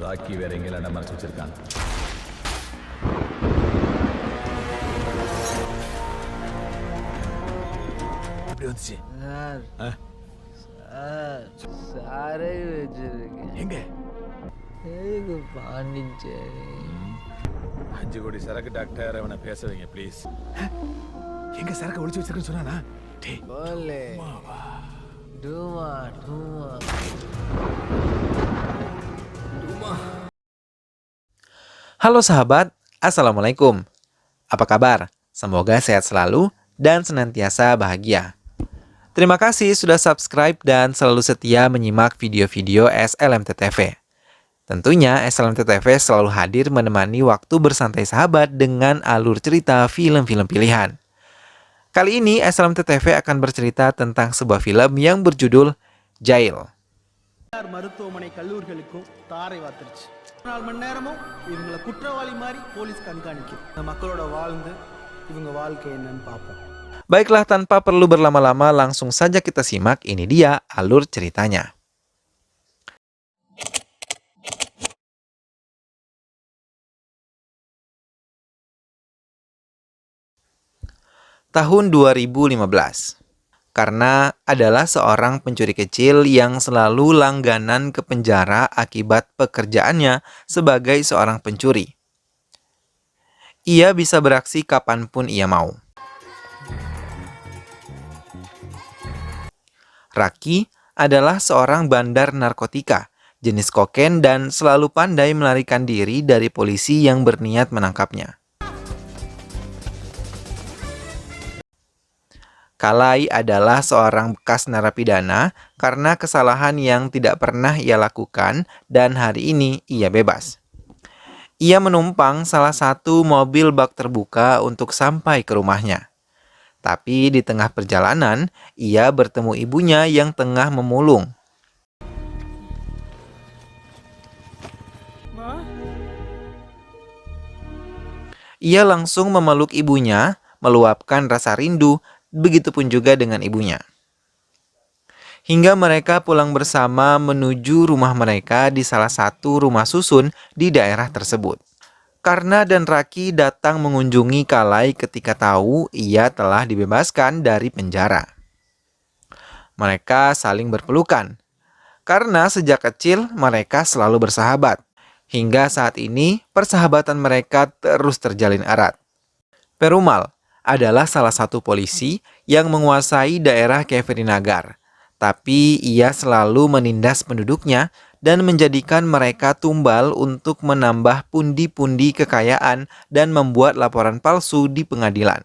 ராக்கி வேற எங்கெல்லாம் மறைச்சு வச்சிருக்கான். எப்படி வந்துச்சு? சாரை வச்சிருக்கேன். எங்க? பாண்டிச்சேரி. 5 கோடி சரக்கு டாக்டர், அவனை பேச வைங்க ப்ளீஸ். எங்க சரக்கு ஒளிச்சு வச்சிருக்கேன்னு சொன்னானா? டேய் போலே டூமா டூமா Halo sahabat, Assalamualaikum. Apa kabar? Semoga sehat selalu dan senantiasa bahagia. Terima kasih sudah subscribe dan selalu setia menyimak video-video SLMT TV. Tentunya SLMT TV selalu hadir menemani waktu bersantai sahabat dengan alur cerita film-film pilihan. Kali ini SLMT TV akan bercerita tentang sebuah film yang berjudul Jail. மருத்துவமனை கல்லூரிகளுக்கும் தாரை வாத்துருச்சு. 4 மணி நேரமும் இவங்களை குற்றவாளி மாதிரி போலீஸ் கண்காணிக்குது. மக்களோட வாழ்ந்து இவங்க வாழ்க்கை என்னன்னு பார்ப்போம். Baiklah, tanpa perlu berlama-lama, langsung saja kita simak. Ini dia alur ceritanya. Tahun 2015. Karena adalah seorang pencuri kecil yang selalu langganan ke penjara akibat pekerjaannya sebagai seorang pencuri. Ia bisa beraksi kapanpun ia mau. Raki adalah seorang bandar narkotika jenis kokain dan selalu pandai melarikan diri dari polisi yang berniat menangkapnya. Kalai adalah seorang bekas narapidana karena kesalahan yang tidak pernah ia lakukan dan hari ini ia bebas. Ia menumpang salah satu mobil bak terbuka untuk sampai ke rumahnya. Tapi di tengah perjalanan, ia bertemu ibunya yang tengah memulung. Ia langsung memeluk ibunya, meluapkan rasa rindu. Begitupun juga dengan ibunya. Hingga mereka pulang bersama menuju rumah mereka di salah satu rumah susun di daerah tersebut. Karna dan Raki datang mengunjungi Kalai ketika tahu ia telah dibebaskan dari penjara. Mereka saling berpelukan. Karena sejak kecil mereka selalu bersahabat. Hingga saat ini persahabatan mereka terus terjalin erat. Perumal adalah salah satu polisi yang menguasai daerah Keverinagar. Tapi ia selalu menindas penduduknya dan menjadikan mereka tumbal untuk menambah pundi-pundi kekayaan dan membuat laporan palsu di pengadilan.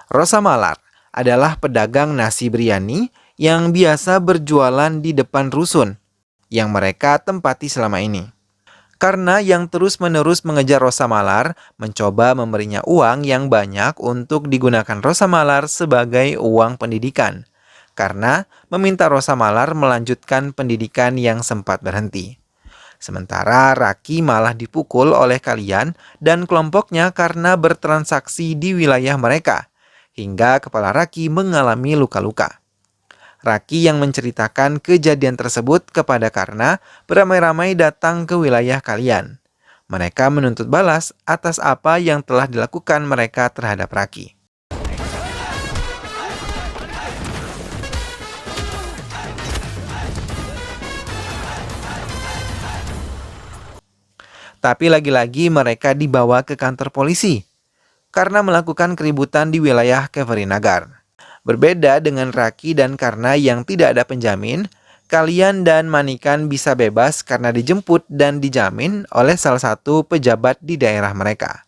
Rosa Malar adalah pedagang nasi biryani yang biasa berjualan di depan rusun yang mereka tempati selama ini. Karena yang terus-menerus mengejar Rosa Malar, mencoba memberinya uang yang banyak untuk digunakan Rosa Malar sebagai uang pendidikan. Karena meminta Rosa Malar melanjutkan pendidikan yang sempat berhenti. Sementara Raki malah dipukul oleh kalian dan kelompoknya karena bertransaksi di wilayah mereka. Hingga kepala Raki mengalami luka-luka. Raki yang menceritakan kejadian tersebut kepada Karna beramai-ramai datang ke wilayah kalian. Mereka menuntut balas atas apa yang telah dilakukan mereka terhadap Raki. Tapi lagi-lagi mereka dibawa ke kantor polisi karena melakukan keributan di wilayah Keverinagar. Berbeda dengan Raki dan Karna yang tidak ada penjamin, kalian dan Manikan bisa bebas karena dijemput dan dijamin oleh salah satu pejabat di daerah mereka.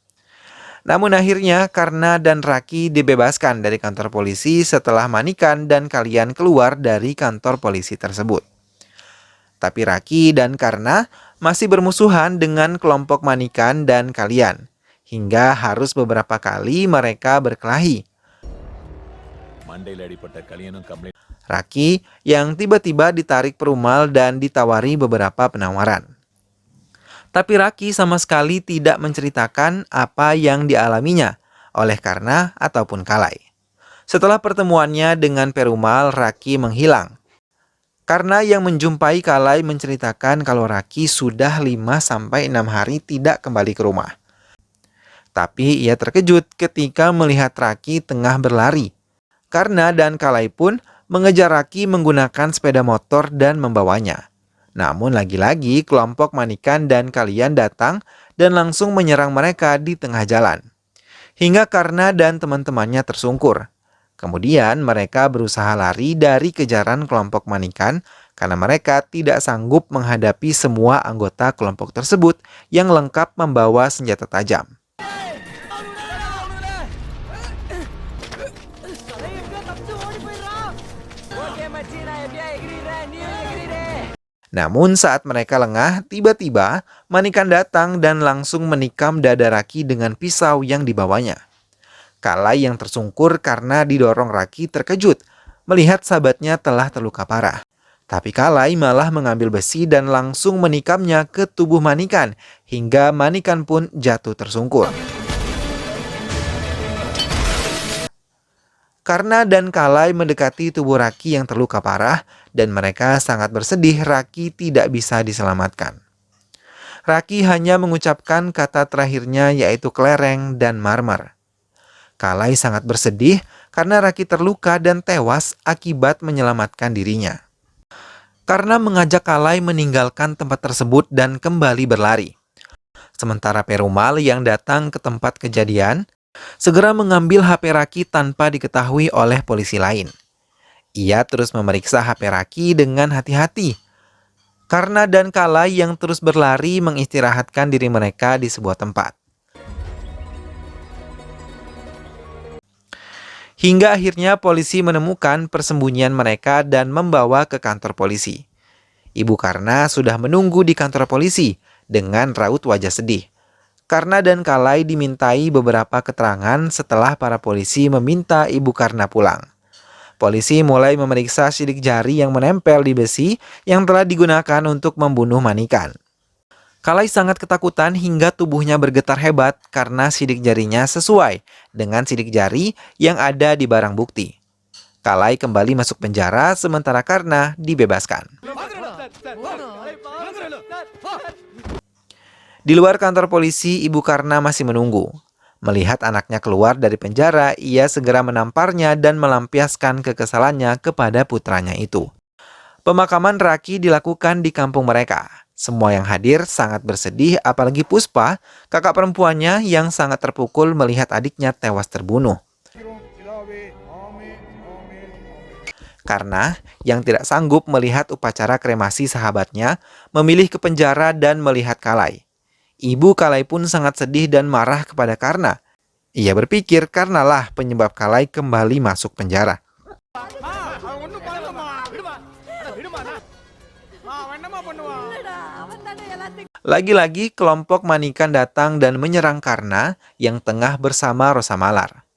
Namun akhirnya Karna dan Raki dibebaskan dari kantor polisi setelah Manikan dan kalian keluar dari kantor polisi tersebut. Tapi Raki dan Karna masih bermusuhan dengan kelompok Manikan dan kalian, hingga harus beberapa kali mereka berkelahi. Raki yang tiba-tiba ditarik perumal dan ditawari beberapa penawaran. Tapi Raki sama sekali tidak menceritakan apa yang dialaminya oleh Karna ataupun Kalai. Setelah pertemuannya dengan perumal, Raki menghilang. Karena yang menjumpai Kalai menceritakan kalau Raki sudah 5-6 hari tidak kembali ke rumah. Tapi ia terkejut ketika melihat Raki tengah berlari. Karena dan Kalai pun mengejar Raki menggunakan sepeda motor dan membawanya. Namun lagi-lagi kelompok Manikan dan Kalian datang dan langsung menyerang mereka di tengah jalan. Hingga Karna dan teman-temannya tersungkur. Kemudian mereka berusaha lari dari kejaran kelompok Manikan karena mereka tidak sanggup menghadapi semua anggota kelompok tersebut yang lengkap membawa senjata tajam. Namun saat mereka lengah, tiba-tiba Manikan datang dan langsung menikam dada Raki dengan pisau yang dibawanya. Kalai yang tersungkur karena didorong Raki terkejut melihat sahabatnya telah terluka parah. Tapi Kalai malah mengambil besi dan langsung menikamnya ke tubuh Manikan hingga Manikan pun jatuh tersungkur. Karna dan Kalai mendekati tubuh Raki yang terluka parah dan mereka sangat bersedih Raki tidak bisa diselamatkan. Raki hanya mengucapkan kata terakhirnya yaitu kelereng dan marmer. Kalai sangat bersedih karena Raki terluka dan tewas akibat menyelamatkan dirinya. Karena mengajak Kalai meninggalkan tempat tersebut dan kembali berlari. Sementara Perumal yang datang ke tempat kejadian segera mengambil HP Raki tanpa diketahui oleh polisi lain. Ia terus memeriksa HP Raki dengan hati-hati. Karna dan Kalai yang terus berlari mengistirahatkan diri mereka di sebuah tempat. Hingga akhirnya polisi menemukan persembunyian mereka dan membawa ke kantor polisi. Ibu Karna sudah menunggu di kantor polisi dengan raut wajah sedih. Karna dan Kalai dimintai beberapa keterangan setelah para polisi meminta Ibu Karna pulang. Polisi mulai memeriksa sidik jari yang menempel di besi yang telah digunakan untuk membunuh Manikan. Kalai sangat ketakutan hingga tubuhnya bergetar hebat karena sidik jarinya sesuai dengan sidik jari yang ada di barang bukti. Kalai kembali masuk penjara sementara Karna dibebaskan. Di luar kantor polisi, Ibu Karna masih menunggu. Melihat anaknya keluar dari penjara, ia segera menamparnya dan melampiaskan kekesalannya kepada putranya itu. Pemakaman Raki dilakukan di kampung mereka. Semua yang hadir sangat bersedih, apalagi Puspa, kakak perempuannya yang sangat terpukul melihat adiknya tewas terbunuh. Karena yang tidak sanggup melihat upacara kremasi sahabatnya, memilih ke penjara dan melihat Kalai. Ibu Kalai pun sangat sedih dan marah kepada Karna. Ia berpikir Karnalah penyebab Kalai kembali masuk penjara. Lagi-lagi kelompok Manikan datang dan menyerang Karna yang tengah bersama Rosamalar.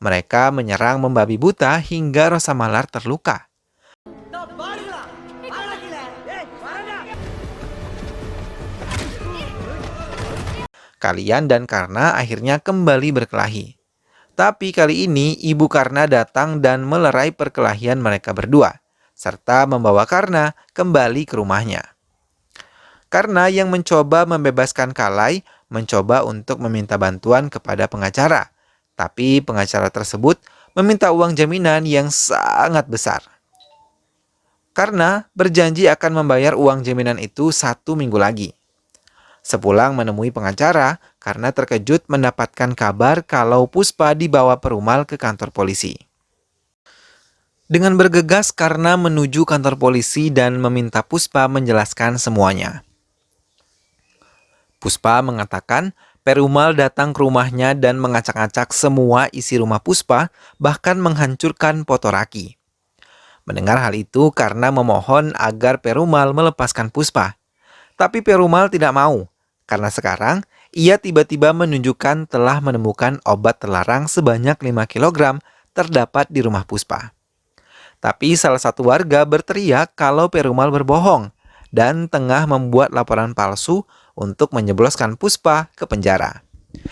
Mereka menyerang membabi buta hingga Rosamalar terluka. Kalian dan Karna akhirnya kembali berkelahi. Tapi kali ini Ibu Karna datang dan melerai perkelahian mereka berdua, serta membawa Karna kembali ke rumahnya. Karna yang mencoba membebaskan Kalai mencoba untuk meminta bantuan kepada pengacara. Tapi pengacara tersebut meminta uang jaminan yang sangat besar. Karna berjanji akan membayar uang jaminan itu 1 minggu lagi. Sepulang menemui pengacara, Karna terkejut mendapatkan kabar kalau Puspa dibawa Perumal ke kantor polisi. Dengan bergegas Karna menuju kantor polisi dan meminta Puspa menjelaskan semuanya. Puspa mengatakan Perumal datang ke rumahnya dan mengacak-acak semua isi rumah Puspa, bahkan menghancurkan foto Raki. Mendengar hal itu, Karna memohon agar Perumal melepaskan Puspa. Tapi Perumal tidak mau, karena sekarang ia tiba-tiba menunjukkan telah menemukan obat terlarang sebanyak 5 kg terdapat di rumah Puspa. Tapi salah satu warga berteriak kalau Perumal berbohong dan tengah membuat laporan palsu untuk menjebloskan Puspa ke penjara.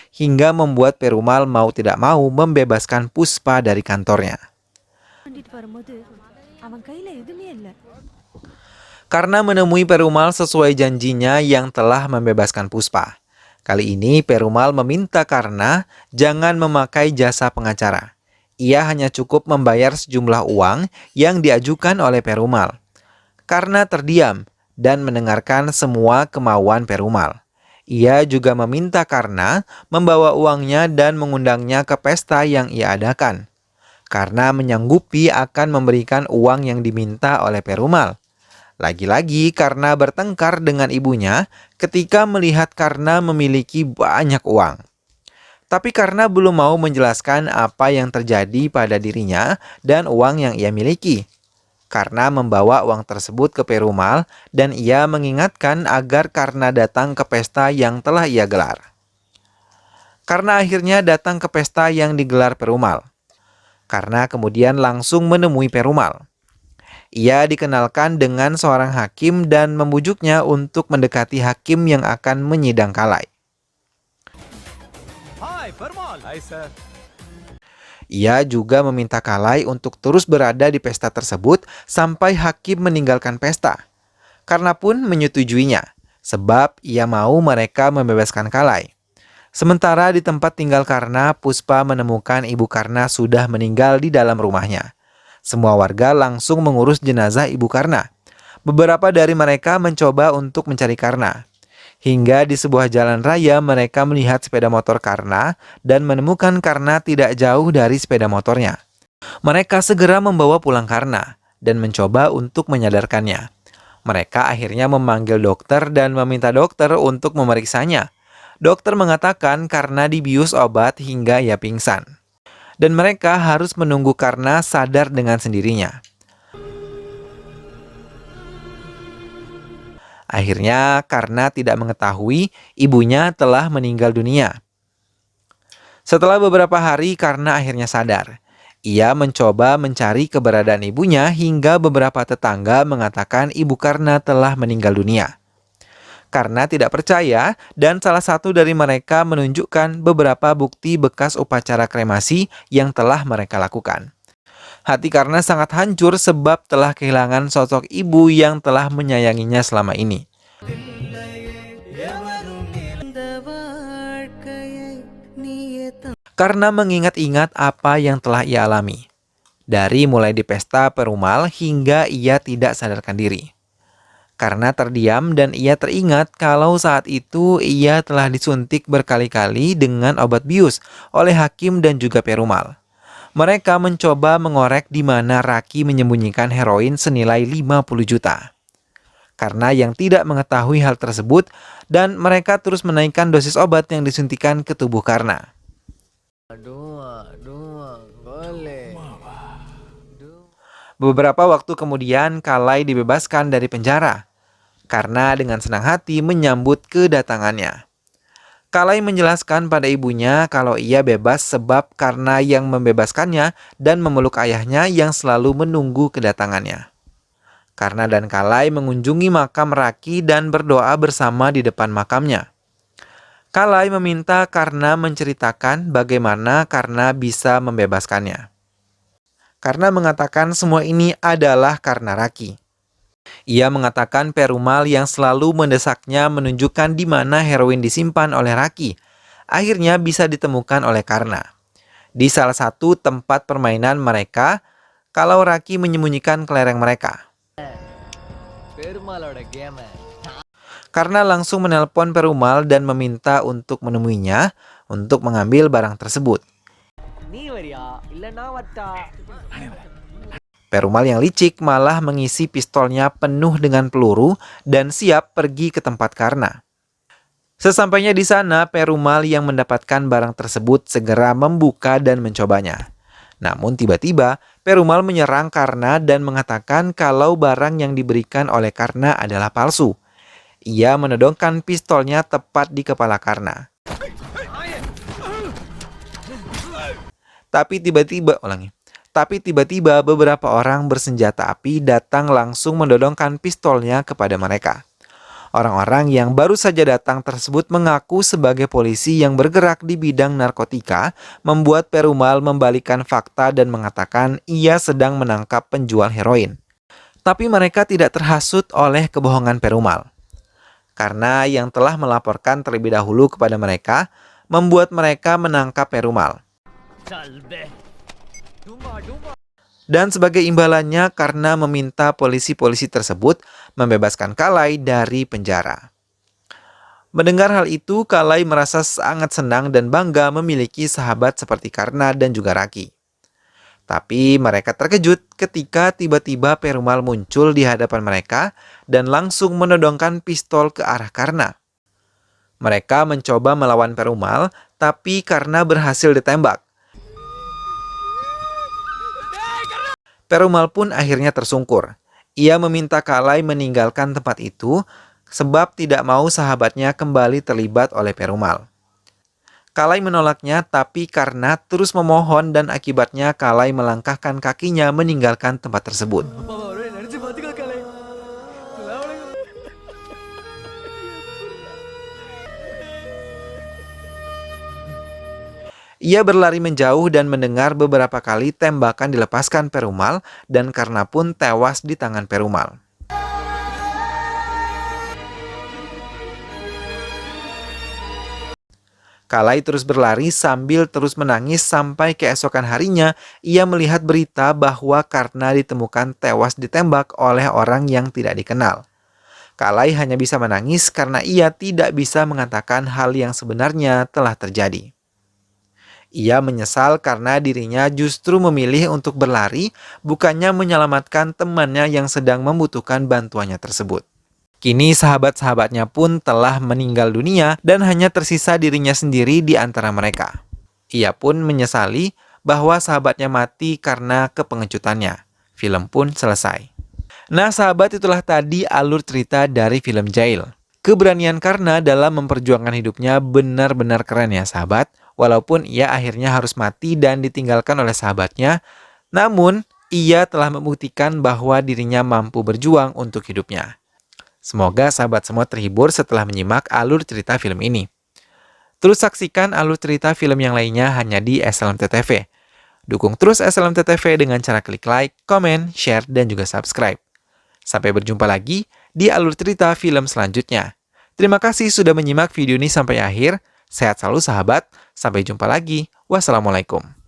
Hingga membuat Perumal mau tidak mau membebaskan Puspa dari kantornya. karena menemui Perumal sesuai janjinya yang telah membebaskan Puspa. Kali ini Perumal meminta Karna jangan memakai jasa pengacara. Ia hanya cukup membayar sejumlah uang yang diajukan oleh Perumal. Karna terdiam dan mendengarkan semua kemauan Perumal. Ia juga meminta Karna membawa uangnya dan mengundangnya ke pesta yang ia adakan. Karna menyanggupi akan memberikan uang yang diminta oleh Perumal. Lagi-lagi Karna bertengkar dengan ibunya ketika melihat Karna memiliki banyak uang. Tapi Karna belum mau menjelaskan apa yang terjadi pada dirinya dan uang yang ia miliki. Karna membawa uang tersebut ke Perumal dan ia mengingatkan agar Karna datang ke pesta yang telah ia gelar. Karna akhirnya datang ke pesta yang digelar Perumal. Karna kemudian langsung menemui Perumal. Ia dikenalkan dengan seorang hakim dan membujuknya untuk mendekati hakim yang akan menyidang Kalai. Hai, Perumal. Hai, sir. Ia juga meminta Kalai untuk terus berada di pesta tersebut sampai hakim meninggalkan pesta. Karna pun menyetujuinya, sebab ia mau mereka membebaskan Kalai. Sementara di tempat tinggal Karna, Puspa menemukan ibu Karna sudah meninggal di dalam rumahnya. Semua warga langsung mengurus jenazah ibu Karna. Beberapa dari mereka mencoba untuk mencari Karna. Hingga di sebuah jalan raya mereka melihat sepeda motor Karna dan menemukan Karna tidak jauh dari sepeda motornya. Mereka segera membawa pulang Karna dan mencoba untuk menyadarkannya. Mereka akhirnya memanggil dokter dan meminta dokter untuk memeriksanya. Dokter mengatakan Karna dibius obat hingga ia pingsan. Dan mereka harus menunggu Karna sadar dengan sendirinya. Akhirnya Karna tidak mengetahui ibunya telah meninggal dunia. Setelah beberapa hari Karna akhirnya sadar. Ia mencoba mencari keberadaan ibunya hingga beberapa tetangga mengatakan ibu Karna telah meninggal dunia. Karna tidak percaya dan salah satu dari mereka menunjukkan beberapa bukti bekas upacara kremasi yang telah mereka lakukan. Hati Karna sangat hancur sebab telah kehilangan sosok ibu yang telah menyayanginya selama ini. Karna mengingat-ingat apa yang telah ia alami. Dari mulai di pesta Perumal hingga ia tidak sadarkan diri. Karna terdiam dan ia teringat kalau saat itu ia telah disuntik berkali-kali dengan obat bius oleh hakim dan juga Perumal. Mereka mencoba mengorek di mana Raki menyembunyikan heroin senilai 50 juta. Karena yang tidak mengetahui hal tersebut dan mereka terus menaikkan dosis obat yang disuntikan ke tubuh Karna. Beberapa waktu kemudian Kalai dibebaskan dari penjara. Karna dengan senang hati menyambut kedatangannya. Kalai menjelaskan pada ibunya kalau ia bebas sebab Karna yang membebaskannya dan memeluk ayahnya yang selalu menunggu kedatangannya. Karna dan Kalai mengunjungi makam Raki dan berdoa bersama di depan makamnya. Kalai meminta Karna menceritakan bagaimana Karna bisa membebaskannya. Karna mengatakan semua ini adalah karena Raki. Ia mengatakan Perumal yang selalu mendesaknya menunjukkan di mana heroin disimpan oleh Raki. Akhirnya bisa ditemukan oleh Karna. Di salah satu tempat permainan mereka, kalau Raki menyembunyikan kelereng mereka. Karna langsung menelpon Perumal dan meminta untuk menemuinya untuk mengambil barang tersebut. Perumal yang licik malah mengisi pistolnya penuh dengan peluru dan siap pergi ke tempat Karna. Sesampainya di sana, Perumal yang mendapatkan barang tersebut segera membuka dan mencobanya. Namun tiba-tiba, Perumal menyerang Karna dan mengatakan kalau barang yang diberikan oleh Karna adalah palsu. Ia menodongkan pistolnya tepat di kepala Karna. Tapi tiba-tiba beberapa orang bersenjata api datang langsung mendodongkan pistolnya kepada mereka. Orang-orang yang baru saja datang tersebut mengaku sebagai polisi yang bergerak di bidang narkotika, membuat Perumal membalikan fakta dan mengatakan ia sedang menangkap penjual heroin. Tapi mereka tidak terhasut oleh kebohongan Perumal. Karena yang telah melaporkan terlebih dahulu kepada mereka membuat mereka menangkap Perumal. Dan sebagai imbalannya karena meminta polisi-polisi tersebut membebaskan Kalai dari penjara. Mendengar hal itu, Kalai merasa sangat senang dan bangga memiliki sahabat seperti Karna dan juga Raki. Tapi mereka terkejut ketika tiba-tiba Perumal muncul di hadapan mereka dan langsung menodongkan pistol ke arah Karna. Mereka mencoba melawan Perumal, tapi Karna berhasil ditembak. Perumal pun akhirnya tersungkur. Ia meminta Kalai meninggalkan tempat itu sebab tidak mau sahabatnya kembali terlibat oleh Perumal. Kalai menolaknya, tapi Karna terus memohon dan akibatnya Kalai melangkahkan kakinya meninggalkan tempat tersebut. Ia berlari menjauh dan mendengar beberapa kali tembakan dilepaskan Perumal dan Karna pun tewas di tangan Perumal. Kalai terus berlari sambil terus menangis sampai keesokan harinya ia melihat berita bahwa Karna ditemukan tewas ditembak oleh orang yang tidak dikenal. Kalai hanya bisa menangis karena ia tidak bisa mengatakan hal yang sebenarnya telah terjadi. Ia menyesal karena dirinya justru memilih untuk berlari, bukannya menyelamatkan temannya yang sedang membutuhkan bantuannya tersebut. Kini sahabat-sahabatnya pun telah meninggal dunia dan hanya tersisa dirinya sendiri di antara mereka. Ia pun menyesali bahwa sahabatnya mati karena kepengecutannya. Film pun selesai. Nah sahabat, itulah tadi alur cerita dari film Jail. Keberanian Karna dalam memperjuangkan hidupnya benar-benar keren ya sahabat. Walaupun ia akhirnya harus mati dan ditinggalkan oleh sahabatnya, namun ia telah membuktikan bahwa dirinya mampu berjuang untuk hidupnya. Semoga sahabat semua terhibur setelah menyimak alur cerita film ini. Terus saksikan alur cerita film yang lainnya hanya di SLMT TV. Dukung terus SLMT TV dengan cara klik like, komen, share, dan juga subscribe. Sampai berjumpa lagi di alur cerita film selanjutnya. Terima kasih sudah menyimak video ini sampai akhir. Sehat selalu sahabat. Sampai jumpa lagi. Wassalamualaikum.